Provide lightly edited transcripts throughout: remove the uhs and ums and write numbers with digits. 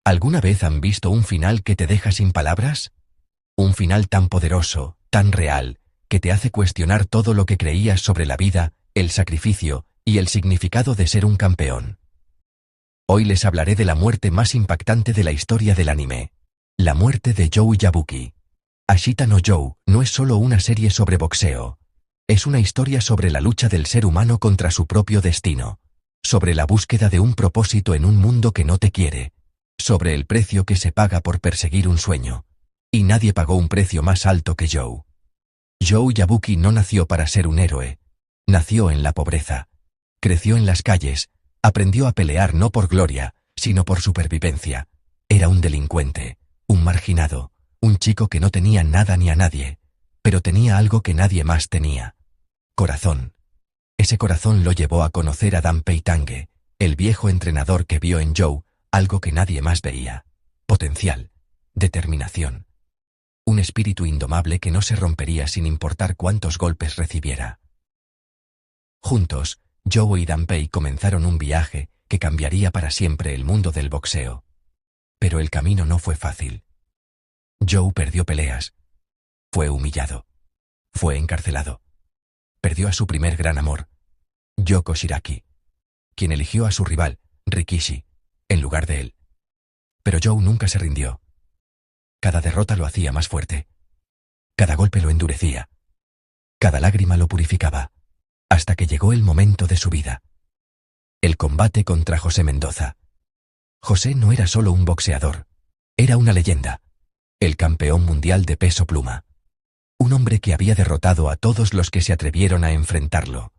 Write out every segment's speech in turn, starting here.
¿Alguna vez han visto un final que te deja sin palabras? Un final tan poderoso, tan real, que te hace cuestionar todo lo que creías sobre la vida, el sacrificio y el significado de ser un campeón. Hoy les hablaré de la muerte más impactante de la historia del anime. La muerte de Joe Yabuki. Ashita no Joe no es solo una serie sobre boxeo. Es una historia sobre la lucha del ser humano contra su propio destino. Sobre la búsqueda de un propósito en un mundo que no te quiere. Sobre el precio que se paga por perseguir un sueño. Y nadie pagó un precio más alto que Joe. Joe Yabuki no nació para ser un héroe. Nació en la pobreza. Creció en las calles. Aprendió a pelear no por gloria, sino por supervivencia. Era un delincuente, un marginado, un chico que no tenía nada ni a nadie, pero tenía algo que nadie más tenía. Corazón. Ese corazón lo llevó a conocer a Danpei Tange, el viejo entrenador que vio en Joe algo que nadie más veía. Potencial. Determinación. Un espíritu indomable que no se rompería sin importar cuántos golpes recibiera. Juntos, Joe y Danpei comenzaron un viaje que cambiaría para siempre el mundo del boxeo. Pero el camino no fue fácil. Joe perdió peleas. Fue humillado. Fue encarcelado. Perdió a su primer gran amor, Yoko Shiraki, quien eligió a su rival, Rikishi, en lugar de él. Pero Joe nunca se rindió. Cada derrota lo hacía más fuerte. Cada golpe lo endurecía. Cada lágrima lo purificaba. Hasta que llegó el momento de su vida. El combate contra José Mendoza. José no era solo un boxeador. Era una leyenda. El campeón mundial de peso pluma. Un hombre que había derrotado a todos los que se atrevieron a enfrentarlo.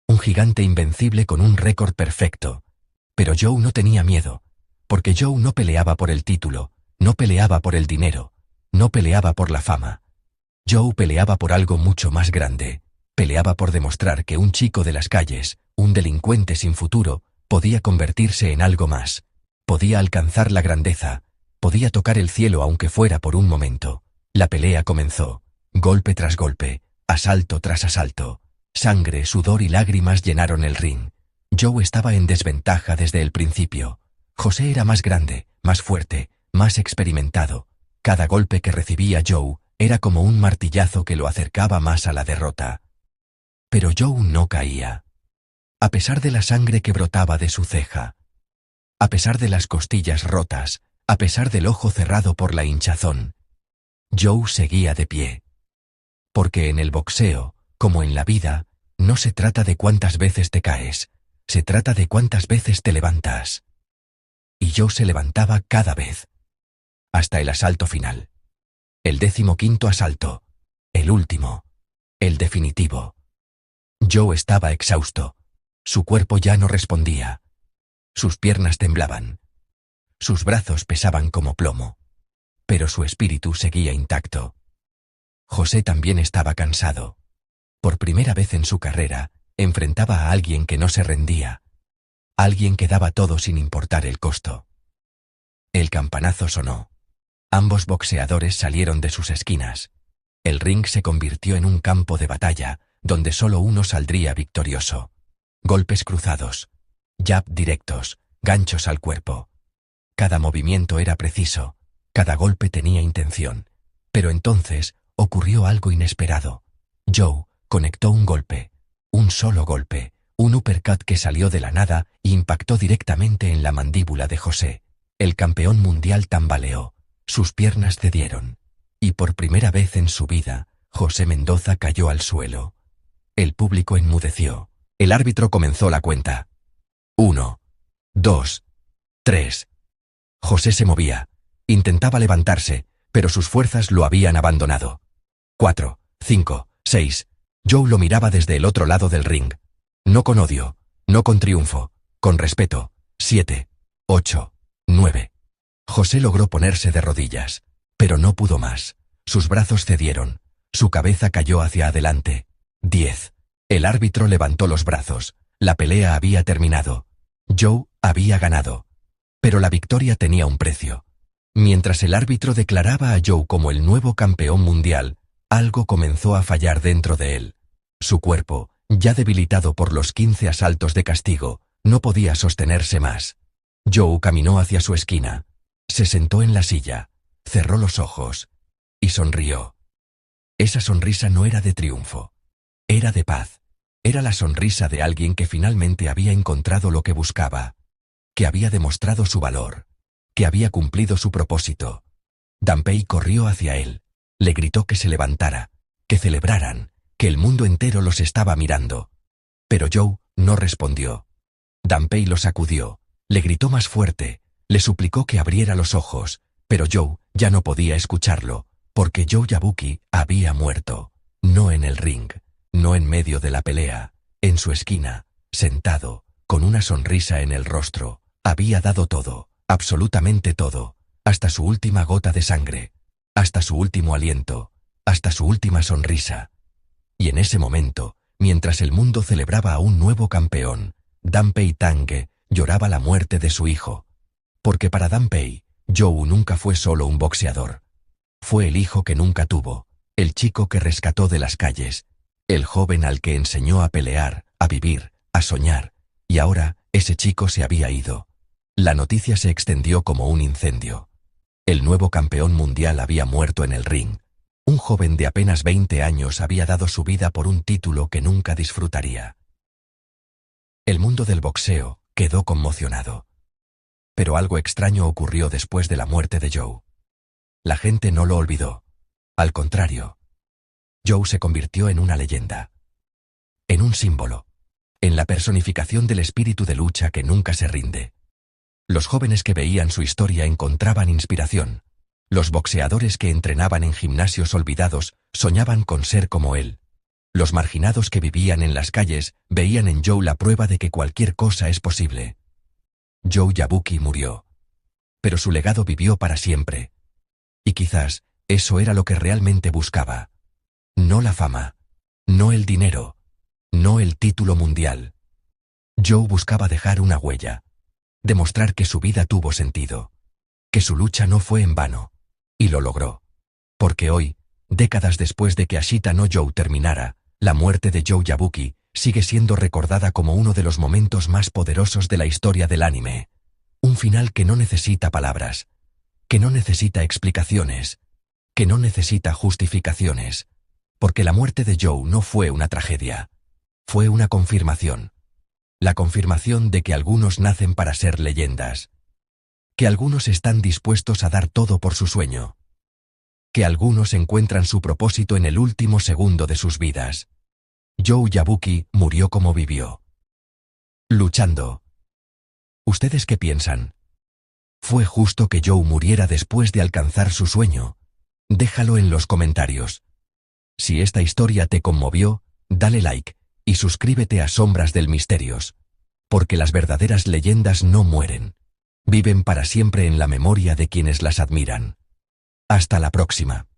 Un gigante invencible con un récord perfecto. Pero Joe no tenía miedo. Porque Joe no peleaba por el título, no peleaba por el dinero, no peleaba por la fama. Joe peleaba por algo mucho más grande. Peleaba por demostrar que un chico de las calles, un delincuente sin futuro, podía convertirse en algo más. Podía alcanzar la grandeza. Podía tocar el cielo aunque fuera por un momento. La pelea comenzó. Golpe tras golpe, asalto tras asalto. Sangre, sudor y lágrimas llenaron el ring. Joe estaba en desventaja desde el principio. José era más grande, más fuerte, más experimentado. Cada golpe que recibía Joe era como un martillazo que lo acercaba más a la derrota. Pero Joe no caía. A pesar de la sangre que brotaba de su ceja. A pesar de las costillas rotas, a pesar del ojo cerrado por la hinchazón. Joe seguía de pie. Porque en el boxeo, como en la vida, no se trata de cuántas veces te caes, se trata de cuántas veces te levantas. Y Joe se levantaba cada vez. Hasta el asalto final. El 15º asalto. El último. El definitivo. Joe estaba exhausto. Su cuerpo ya no respondía. Sus piernas temblaban. Sus brazos pesaban como plomo. Pero su espíritu seguía intacto. José también estaba cansado. Por primera vez en su carrera, enfrentaba a alguien que no se rendía. Alguien que daba todo sin importar el costo. El campanazo sonó. Ambos boxeadores salieron de sus esquinas. El ring se convirtió en un campo de batalla, donde solo uno saldría victorioso. Golpes cruzados. Jab directos, ganchos al cuerpo. Cada movimiento era preciso, cada golpe tenía intención. Pero entonces ocurrió algo inesperado. Joe conectó un golpe, un solo golpe, un uppercut que salió de la nada e impactó directamente en la mandíbula de José. El campeón mundial tambaleó, sus piernas cedieron. Y por primera vez en su vida, José Mendoza cayó al suelo. El público enmudeció. El árbitro comenzó la cuenta. 1, 2, 3. José se movía. Intentaba levantarse, pero sus fuerzas lo habían abandonado. 4, 5, 6. Joe lo miraba desde el otro lado del ring. No con odio, no con triunfo, con respeto. 7, 8, 9. José logró ponerse de rodillas, pero no pudo más. Sus brazos cedieron. Su cabeza cayó hacia adelante. 10. El árbitro levantó los brazos. La pelea había terminado. Joe había ganado. Pero la victoria tenía un precio. Mientras el árbitro declaraba a Joe como el nuevo campeón mundial, algo comenzó a fallar dentro de él. Su cuerpo, ya debilitado por los 15 asaltos de castigo, no podía sostenerse más. Joe caminó hacia su esquina. Se sentó en la silla, cerró los ojos y sonrió. Esa sonrisa no era de triunfo, era de paz. Era la sonrisa de alguien que finalmente había encontrado lo que buscaba, que había demostrado su valor, que había cumplido su propósito. Danpei corrió hacia él, le gritó que se levantara, que celebraran, que el mundo entero los estaba mirando. Pero Zhou no respondió. Danpei lo sacudió, le gritó más fuerte, le suplicó que abriera los ojos, pero Zhou ya no podía escucharlo, porque Zhou Yabuki había muerto, no en el ring, no en medio de la pelea, en su esquina, sentado, con una sonrisa en el rostro, había dado todo, absolutamente todo, hasta su última gota de sangre, hasta su último aliento, hasta su última sonrisa. Y en ese momento, mientras el mundo celebraba a un nuevo campeón, Danpei Tange lloraba la muerte de su hijo. Porque para Danpei, Zhou nunca fue solo un boxeador. Fue el hijo que nunca tuvo, el chico que rescató de las calles, el joven al que enseñó a pelear, a vivir, a soñar, y ahora ese chico se había ido. La noticia se extendió como un incendio. El nuevo campeón mundial había muerto en el ring. Un joven de apenas 20 años había dado su vida por un título que nunca disfrutaría. El mundo del boxeo quedó conmocionado. Pero algo extraño ocurrió después de la muerte de Zhou. La gente no lo olvidó. Al contrario, Zhou se convirtió en una leyenda. En un símbolo. En la personificación del espíritu de lucha que nunca se rinde. Los jóvenes que veían su historia encontraban inspiración. Los boxeadores que entrenaban en gimnasios olvidados soñaban con ser como él. Los marginados que vivían en las calles veían en Zhou la prueba de que cualquier cosa es posible. Zhou Yabuki murió. Pero su legado vivió para siempre. Y quizás eso era lo que realmente buscaba. No la fama, no el dinero, no el título mundial. Zhou buscaba dejar una huella, demostrar que su vida tuvo sentido, que su lucha no fue en vano, y lo logró. Porque hoy, décadas después de que Ashita no Zhou terminara, la muerte de Zhou Yabuki sigue siendo recordada como uno de los momentos más poderosos de la historia del anime. Un final que no necesita palabras, que no necesita explicaciones, que no necesita justificaciones, porque la muerte de Zhou no fue una tragedia, fue una confirmación. La confirmación de que algunos nacen para ser leyendas, que algunos están dispuestos a dar todo por su sueño, que algunos encuentran su propósito en el último segundo de sus vidas. Zhou Yabuki murió como vivió. Luchando. ¿Ustedes qué piensan? ¿Fue justo que Zhou muriera después de alcanzar su sueño? Déjalo en los comentarios. Si esta historia te conmovió, dale like y suscríbete a Sombras del Misterios, porque las verdaderas leyendas no mueren. Viven para siempre en la memoria de quienes las admiran. Hasta la próxima.